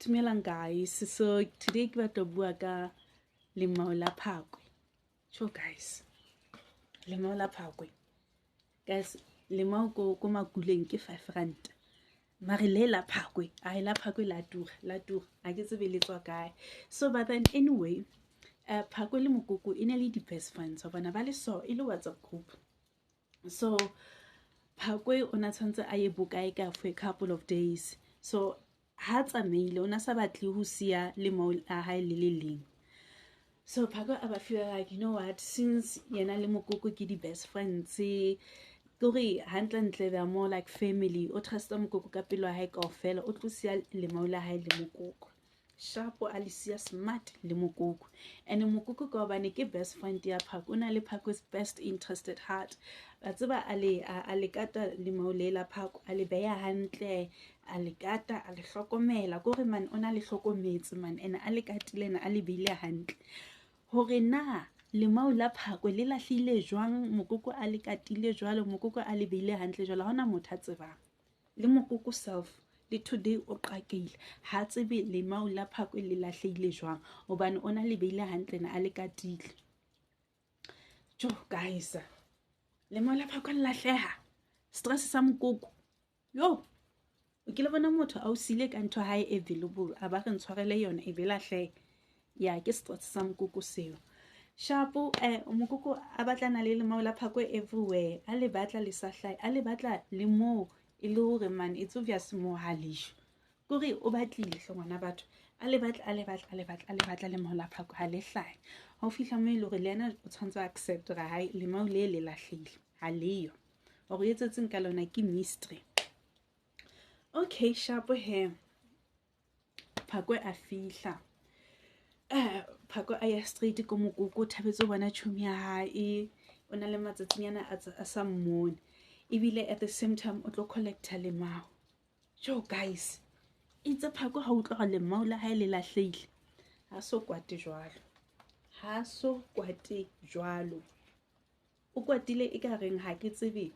Dumelang guys, so today ke batla bua ka Lemao la Phakwe. Sure guys, Lemao la Phakwe. Guys, Lemao ko makuleng ke 5 rand. Mare le la Phakwe, ai la Phakwe la tura. A ke tsebe le tswa kae. So but then anyway, Phakwe le mokoko ine le di best friends. Bona ba le so ile WhatsApp group. So Phakwe ona tshwantse a ye bokae ka for a couple of days. So ha tsamaile ona sa batle ho sia Lemao a hae le leng. So Phakwe a ba feel like, you know what, since yena le mokoko ke di best friends, kore hantle they are more like family. O trusta mokoko ka pelo ya hae kaofela, o tlo sia Lemao la hae le mokoko. Sharpo a le sia smart le mokoko. And mokoko ka hobane ke best friend ya Phakwe, o na le Phakwe's best interested heart. Ba tseba a le kata Lemao le la Phakwe, a le beya hantle, a le kata, a le hlokomela. Kore man ona le hlokometse man, and a le katile na a le beile hantle. Hore na Lemao la Phakwe le lahlile jwang, mokoko a le katile jwalo, mokoko a le beile hantle jwalo, hona motho a tsebang. Le mokoko self le today o qakile, ha tsebe Lemao la Phakwe le lahlile jwang hobane ona le beile hantle na a le katile. Jo guys, Lemao la Phakwe le lahleha, stress sa mokoko. Yo, o ke le bona motho a o sile ka ntho hae available, a ba re ntshwarele yona e be lahleha. Ya ke stress sa mokoko seo. Sharpo mokoko a batlana le Lemao la Phakwe everywhere, a le batla le sa hlae, a le batla le mo e le hore man it's obvious mo halisho. Kore o batlile hlongwana batho, a le batla Lemao la Phakwe ha le hlae. Ha o fihla mo ile hore le yena o tshwantse accept ra hae Lemao le lahlile ha leyo, hore etsetseng ka lona ke mystery. Okay, Sharpo he Phakwe a fihla, Phakwe a ya straight ko mokoko, thabetse bona tšhomi ya hae, o na le matsatsinyana a sa mmone, ebile at the same time o tlo collecta Lemao. Jo guys, itse Phakwe ha o tloga Lemao la hae le lahleile, ha so kwate jwalo, o kwatile e ka reng ha ke tsebe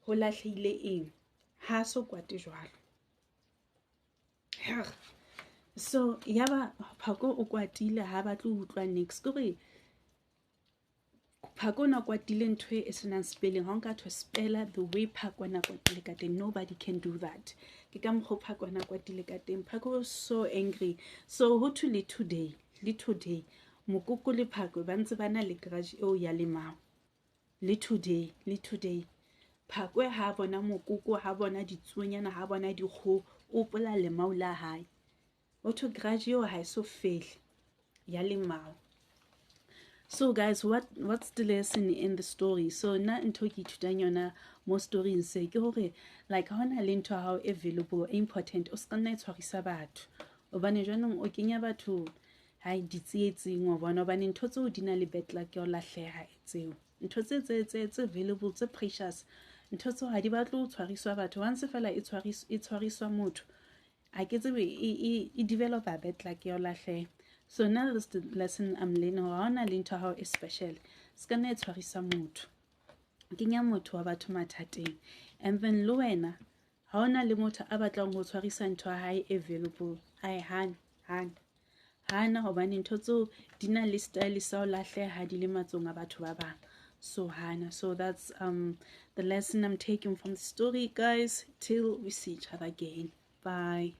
ho lahleile eng, ha so kwate jwalo. So yaba Phakwe o kwatile ha batlo utlwa next, kore Phakwe na kwatile ntho e senang spelling, ha nka to spella the way Phakwe na kwatile ka teng, nobody can do that. Ke ka mokgo Phakwe na kwatile ka teng. Phakwe was so angry. So ho to le today mokoko le Phakwe ba ntse bana le grudge eo ya Lemao. Le today Phakwe ha bona mokoko, ha bona ditsuonyana, ha bona dikgo, o pola Lemao la hae. Otho grudge eo ha so fele ya Lemao. So guys, what's the lesson in the story? So na ntho ke ithutang yona mo storying se ke hore like ha ona le ntho hao available important, o ska nna tshwarisa batho obane jwanong o kenya batho ha ditsietsing wa bona obane ntho tseo di na le bad luck ya lahleha tseo. Ntho tse available, tse precious, ntho tseo ha di batlo o tshwariswa batho. Once fela e tshwariswa motho, a ke tsebe e develop a bad luck ya lahleha. So now that's the lesson I'm learning. Hona le ntho hao special, ska nna tshwarisa motho, kenya motho wa batho mathateng. And then lo wena ha ona le motho a batlang ho tshwarisa ntho ya hae available, ai hana hobane ntho tseo di na le style sa o lahleha di le matsong a batho ba bang. So hana. So that's the lesson I'm taking from the story, guys. Till we see each other again. Bye.